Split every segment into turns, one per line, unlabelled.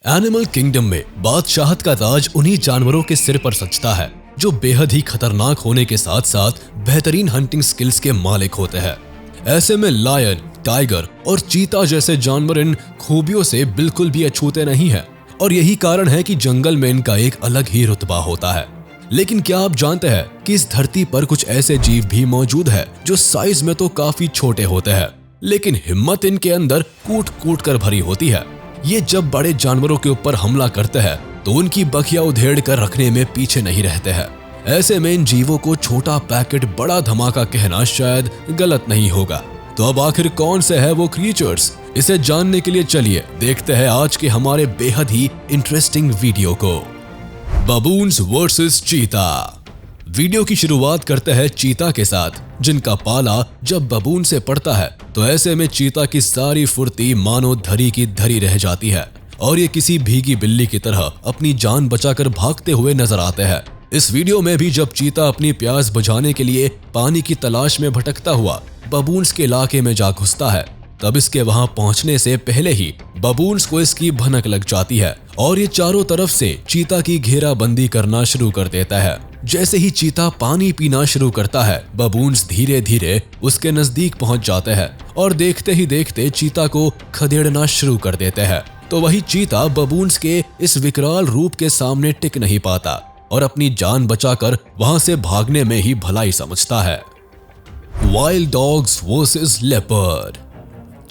Animal kingdom में बादशाहत का ताज उन्हीं जानवरों के सिर पर सजता है जो बेहद ही खतरनाक होने के साथ साथ बेहतरीन हंटिंग स्किल्स के मालिक होते हैं। ऐसे में लायन, टाइगर और चीता जैसे जानवर इन खूबियों से बिल्कुल भी अछूते नहीं हैं और यही कारण है कि जंगल में इनका एक अलग ही रुतबा होता है। लेकिन क्या आप जानते हैं कि इस धरती पर कुछ ऐसे जीव भी मौजूद है जो साइज में तो काफी छोटे होते हैं, लेकिन हिम्मत इनके अंदर कूट कूट कर भरी होती है। ये जब बड़े जानवरों के ऊपर हमला करते हैं तो उनकी बखिया उधेड़ कर रखने में पीछे नहीं रहते हैं। ऐसे में इन जीवों को छोटा पैकेट बड़ा धमाका कहना शायद गलत नहीं होगा। तो अब आखिर कौन से है वो क्रिएचर्स, इसे जानने के लिए चलिए देखते हैं आज के हमारे बेहद ही इंटरेस्टिंग वीडियो को। बबून्स वर्सेस चीता। वीडियो की शुरुआत करते हैं चीता के साथ, जिनका पाला जब बबून से पड़ता है तो ऐसे में चीता की सारी फुर्ती मानो धरी की धरी रह जाती है और ये किसी भीगी बिल्ली की तरह अपनी जान बचाकर भागते हुए नजर आते हैं। इस वीडियो में भी जब चीता अपनी प्यास बुझाने के लिए पानी की तलाश में भटकता हुआ बबून्स के इलाके में जा घुसता है, तब इसके वहां पहुंचने से पहले ही बबून्स को इसकी भनक लग जाती है और ये चारों तरफ से चीता की घेराबंदी करना शुरू कर देता है। जैसे ही चीता पानी पीना शुरू करता है, बबून्स धीरे धीरे उसके नजदीक पहुंच जाते हैं और देखते ही देखते चीता को खदेड़ना शुरू कर देते हैं। तो वही चीता बबून्स के इस विकराल रूप के सामने टिक नहीं पाता और अपनी जान बचाकर वहां से भागने में ही भलाई समझता है। Wild dogs versus leopard.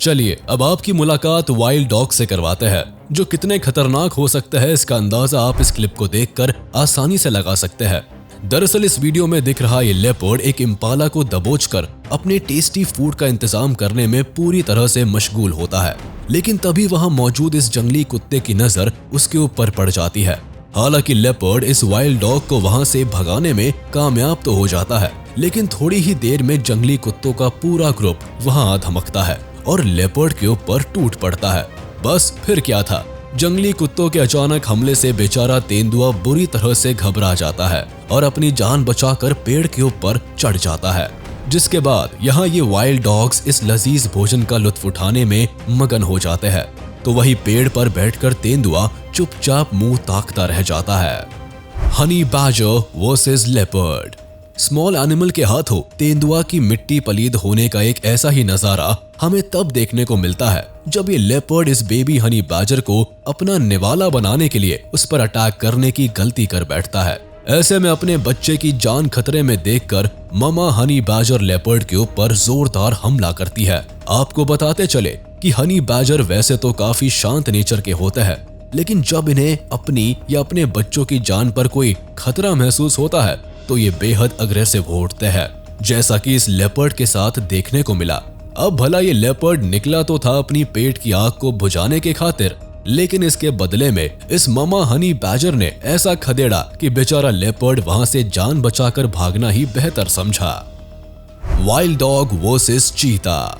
चलिए अब आपकी मुलाकात वाइल्ड डॉग से करवाते हैं, जो कितने खतरनाक हो सकते हैं इसका अंदाजा आप इस क्लिप को देखकर आसानी से लगा सकते हैं। दरअसल इस वीडियो में दिख रहा ये लेपर्ड एक इम्पाला को दबोचकर अपने टेस्टी फूड का इंतजाम करने में पूरी तरह से मशगूल होता है, लेकिन तभी वहां मौजूद इस जंगली कुत्ते की नजर उसके ऊपर पड़ जाती है। हालांकि लेपर्ड इस वाइल्ड डॉग को वहां से भगाने में कामयाब तो हो जाता है, लेकिन थोड़ी ही देर में जंगली कुत्तों का पूरा ग्रुप वहां आ धमकता है और लेपर्ड के ऊपर टूट पड़ता है। बस फिर क्या था, जंगली कुत्तों के अचानक हमले से बेचारा तेंदुआ बुरी तरह से घबरा जाता है और अपनी जान बचाकर पेड़ के ऊपर चढ़ जाता है। जिसके बाद यहाँ ये वाइल्ड डॉग्स इस लजीज भोजन का लुत्फ उठाने में मगन हो जाते हैं, तो वही पेड़ पर बैठकर तेंदुआ चुपचाप मुंह ताकता रह जाता है। Honey badger versus leopard. Small animal के हाथों तेंदुआ की मिट्टी पलीद होने का एक ऐसा ही नजारा हमें तब देखने को मिलता है जब ये लेपर्ड इस बेबी हनी बैजर को अपना निवाला बनाने के लिए उस पर अटैक करने की गलती कर बैठता है। ऐसे में अपने बच्चे की जान खतरे में देखकर ममा हनी बैजर लेपर्ड के ऊपर जोरदार हमला करती है। आपको बताते चले कि हनी बैजर वैसे तो काफी शांत नेचर के होते हैं, लेकिन जब इन्हें अपनी या अपने बच्चों की जान पर कोई खतरा महसूस होता है तो ये बेहद अग्रेसिव हो उठते हैं, जैसा कि इस लेपर्ड के साथ देखने को मिला। अब भला ये लेपर्ड निकला तो था अपनी पेट की आग को बुझाने के खातिर, लेकिन इसके बदले में इस ममा हनी बैजर ने ऐसा खदेड़ा कि बेचारा लेपर्ड वहां से जान बचाकर भागना ही बेहतर समझा। वाइल्ड डॉग वर्सेस चीता।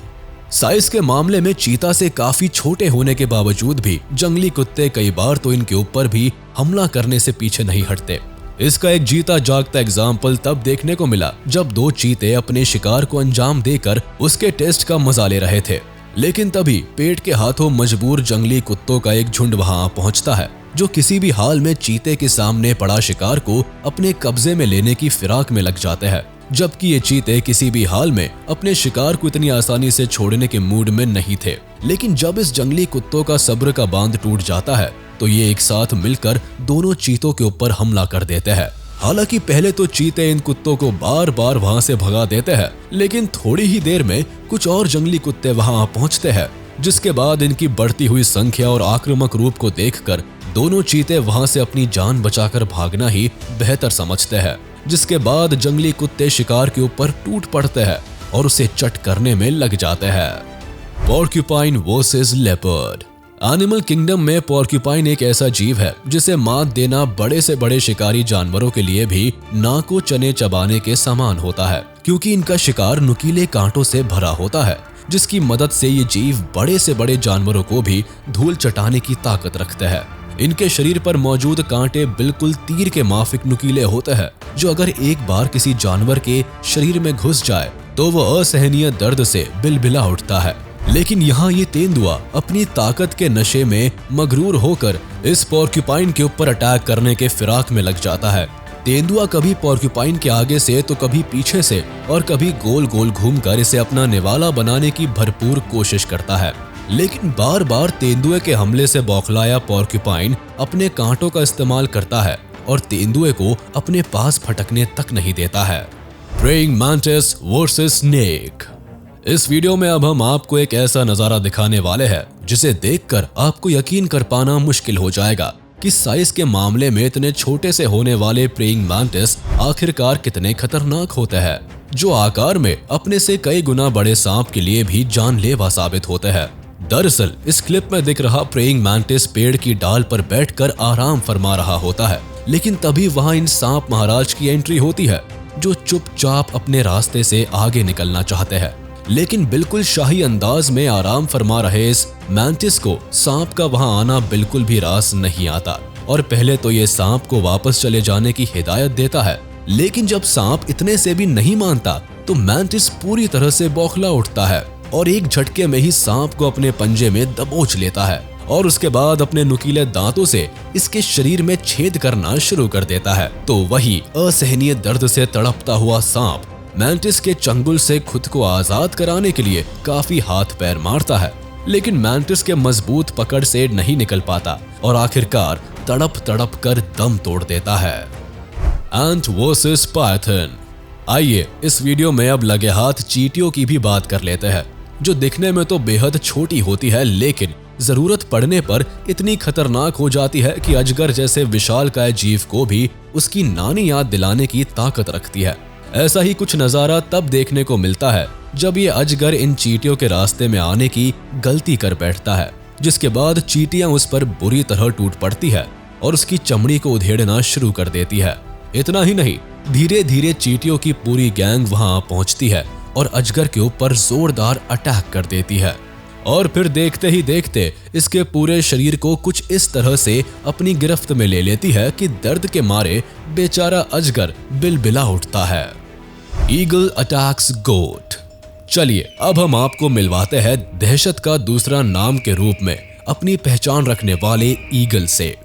साइज के मामले में चीता से काफी छोटे होने के बावजूद भी जंगली कुत्ते कई बार तो इनके ऊपर भी हमला करने से पीछे नहीं हटते। इसका एक जीता जागता एग्जाम्पल तब देखने को मिला जब दो चीते अपने शिकार को अंजाम देकर उसके टेस्ट का मजा ले रहे थे, लेकिन तभी पेट के हाथों मजबूर जंगली कुत्तों का एक झुंड वहां पहुंचता है, जो किसी भी हाल में चीते के सामने पड़ा शिकार को अपने कब्जे में लेने की फिराक में लग जाते हैं, जबकि ये चीते किसी भी हाल में अपने शिकार को इतनी आसानी से छोड़ने के मूड में नहीं थे। लेकिन जब इस जंगली कुत्तों का सब्र का बांध टूट जाता है तो ये एक साथ मिलकर दोनों चीतों के ऊपर हमला कर देते हैं। हालांकि पहले तो चीते इन कुत्तों को बार बार वहां से भगा देते हैं, लेकिन थोड़ी ही देर में कुछ और जंगली कुत्ते वहां पहुंचते हैं, जिसके बाद इनकी बढ़ती हुई संख्या और आक्रामक रूप को देखकर दोनों चीते वहां से अपनी जान बचाकर भागना ही बेहतर समझते हैं। जिसके बाद जंगली कुत्ते शिकार के ऊपर टूट पड़ते हैं और उसे चट करने में लग जाते हैं। Porcupine versus leopard. Animal kingdom में पोर्क्यूपाइन एक ऐसा जीव है जिसे मात देना बड़े से बड़े शिकारी जानवरों के लिए भी नाको चने चबाने के समान होता है, क्योंकि इनका शिकार नुकीले कांटों से भरा होता है, जिसकी मदद से ये जीव बड़े से बड़े जानवरों को भी धूल चटाने की ताकत रखते हैं। इनके शरीर पर मौजूद कांटे बिल्कुल तीर के माफिक नुकीले होते हैं, जो अगर एक बार किसी जानवर के शरीर में घुस जाए तो वह असहनीय दर्द से बिलबिला उठता है। लेकिन यहाँ ये तेंदुआ अपनी ताकत के नशे में मगरूर होकर इस पोर्क्यूपाइन के ऊपर अटैक करने के फिराक में लग जाता है। तेंदुआ कभी पोर्क्यूपाइन के आगे से तो कभी पीछे से और कभी गोल गोल घूमकर इसे अपना निवाला बनाने की भरपूर कोशिश करता है, लेकिन बार बार तेंदुए के हमले से बौखलाया पोर्क्यूपाइन अपने कांटों का इस्तेमाल करता है और तेंदुए को अपने पास फटकने तक नहीं देता है। Praying mantis versus snake. इस वीडियो में अब हम आपको एक ऐसा नजारा दिखाने वाले हैं जिसे देखकर आपको यकीन कर पाना मुश्किल हो जाएगा कि साइज के मामले में इतने छोटे से होने वाले प्रेइंग मैंटिस आखिरकार कितने खतरनाक होते हैं, जो आकार में अपने से कई गुना बड़े सांप के लिए भी जानलेवा साबित होते हैं। दरअसल इस क्लिप में दिख रहा प्रेइंग मैंटिस पेड़ की डाल पर बैठकर आराम फरमा रहा होता है, लेकिन तभी वहां इन सांप महाराज की एंट्री होती है जो चुपचाप अपने रास्ते से आगे निकलना चाहते हैं। लेकिन बिल्कुल शाही अंदाज में आराम फरमा रहे इस मैंटिस को सांप का वहां आना बिल्कुल भी रास नहीं आता और पहले तो ये सांप को वापस चले जाने की हिदायत देता है, लेकिन जब सांप इतने से भी नहीं मानता तो मैंटिस पूरी तरह से बौखला उठता है और एक झटके में ही सांप को अपने पंजे में दबोच लेता है और उसके बाद अपने नुकीले दांतों से इसके शरीर में छेद करना शुरू कर देता है। तो वही असहनीय दर्द से तड़पता हुआ सांप मैंटिस के चंगुल से खुद को आजाद कराने के लिए काफी हाथ पैर मारता है, लेकिन मैंटिस के मजबूत पकड़ से नहीं निकल पाता और आखिरकार तड़प तड़प कर दम तोड़ देता है। एंट वर्सेस पाइथन। आइए इस वीडियो में अब लगे हाथ चींटियों की भी बात कर लेते हैं, जो दिखने में तो बेहद छोटी होती है लेकिन जरूरत पड़ने पर इतनी खतरनाक हो जाती है कि अजगर जैसे विशालकाय जीव को भी उसकी नानी याद दिलाने की ताकत रखती है। ऐसा ही कुछ नजारा तब देखने को मिलता है जब ये अजगर इन चींटियों के रास्ते में आने की गलती कर बैठता है, जिसके बाद चींटियां उस पर बुरी तरह टूट पड़ती है और उसकी चमड़ी को उधेड़ना शुरू कर देती है। इतना ही नहीं, धीरे धीरे चींटियों की पूरी गैंग वहां पहुंचती है और अजगर के ऊपर जोरदार अटैक कर देती है और फिर देखते ही देखते इसके पूरे शरीर को कुछ इस तरह से अपनी गिरफ्त में ले लेती है कि दर्द के मारे बेचारा अजगर बिलबिला उठता है। ईगल अटैक्स गोट। चलिए अब हम आपको मिलवाते हैं दहशत का दूसरा नाम के रूप में अपनी पहचान रखने वाले ईगल से।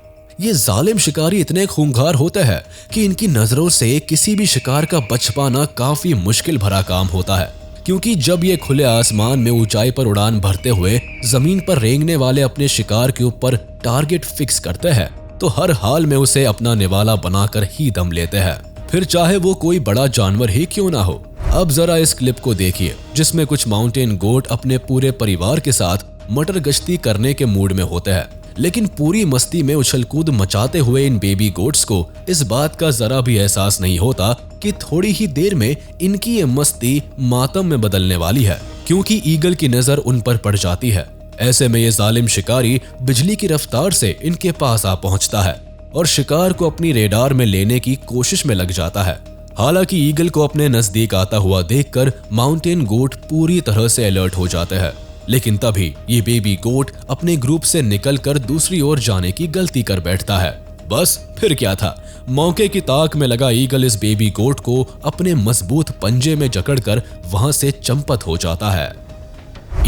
ये जालिम शिकारी इतने खूंखार होते हैं कि इनकी नजरों से किसी भी शिकार का बच पाना काफी मुश्किल भरा काम होता है, क्योंकि जब ये खुले आसमान में ऊंचाई पर उड़ान भरते हुए जमीन पर रेंगने वाले अपने शिकार के ऊपर टारगेट फिक्स करते हैं तो हर हाल में उसे अपना निवाला बनाकर ही दम लेते हैं, फिर चाहे वो कोई बड़ा जानवर ही क्यों ना हो। अब जरा इस क्लिप को देखिए जिसमें कुछ माउंटेन गोट अपने पूरे परिवार के साथ मटर गश्ती करने के मूड में होते हैं, लेकिन पूरी मस्ती में उछलकूद मचाते हुए इन बेबी गोट्स को इस बात का जरा भी एहसास नहीं होता कि थोड़ी ही देर में इनकी ये मस्ती मातम में बदलने वाली है, क्योंकि ईगल की नजर उन पर पड़ जाती है। ऐसे में ये जालिम शिकारी बिजली की रफ्तार से इनके पास आ पहुंचता है और शिकार को अपनी रेडार में लेने की कोशिश में लग जाता है। हालांकि ईगल को अपने नजदीक आता हुआ देखकर माउंटेन गोट पूरी तरह से अलर्ट हो जाते हैं, लेकिन तभी ये बेबी गोट अपने ग्रुप से निकलकर दूसरी ओर जाने की गलती कर बैठता है। बस फिर क्या था, मौके की ताक में लगा ईगल इस बेबी गोट को अपने मजबूत पंजे में जकड़कर वहां से चंपत हो जाता है।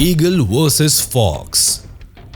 Eagle versus fox.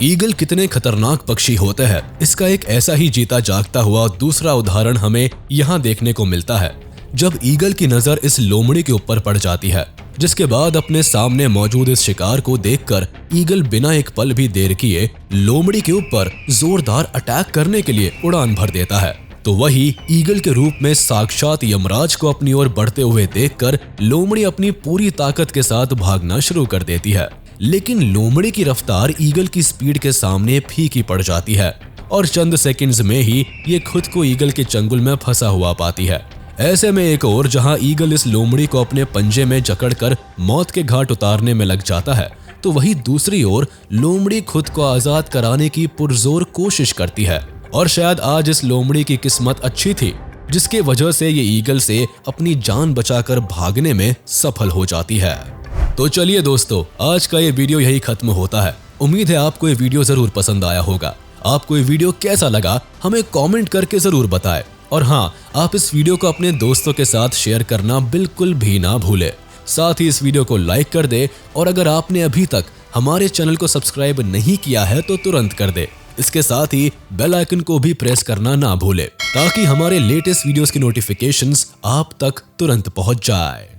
ईगल कितने खतरनाक पक्षी होते हैं, इसका एक ऐसा ही जीता जागता हुआ दूसरा उदाहरण हमें यहाँ देखने को मिलता है, जब ईगल की नजर इस लोमड़ी के ऊपर पड़ जाती है, जिसके बाद अपने सामने मौजूद इस शिकार को देखकर ईगल बिना एक पल भी देर किए लोमड़ी के ऊपर जोरदार अटैक करने के लिए उड़ान भर देता है। तो वही ईगल के रूप में साक्षात यमराज को अपनी ओर बढ़ते हुए देखकर लोमड़ी अपनी पूरी ताकत के साथ भागना शुरू कर देती है, लेकिन लोमड़ी की रफ्तार ईगल की स्पीड के सामने फीकी पड़ जाती है और चंद सेकंड्स में ही ये खुद को ईगल के चंगुल में फंसा हुआ पाती है। ऐसे में एक और जहां ईगल इस लोमड़ी को अपने पंजे में जकड़कर मौत के घाट उतारने में लग जाता है, तो वही दूसरी ओर लोमड़ी खुद को आजाद कराने की पुरजोर कोशिश करती है। और शायद आज इस लोमड़ी की किस्मत अच्छी थी जिसके वजह से ये ईगल से अपनी जान बचाकर भागने में सफल हो जाती है। तो चलिए दोस्तों, आज का ये वीडियो यही खत्म होता है। उम्मीद है आपको ये वीडियो जरूर पसंद आया होगा। आपको ये वीडियो कैसा लगा हमें कमेंट करके जरूर बताएं। और हाँ, आप इस वीडियो को अपने दोस्तों के साथ शेयर करना बिल्कुल भी ना भूलें। साथ ही इस वीडियो को लाइक कर दे और अगर आपने अभी तक हमारे चैनल को सब्सक्राइब नहीं किया है तो तुरंत कर दे। इसके साथ ही बेल आइकन को भी प्रेस करना ना भूले ताकि हमारे लेटेस्ट वीडियोस की नोटिफिकेशंस आप तक तुरंत पहुंच जाए।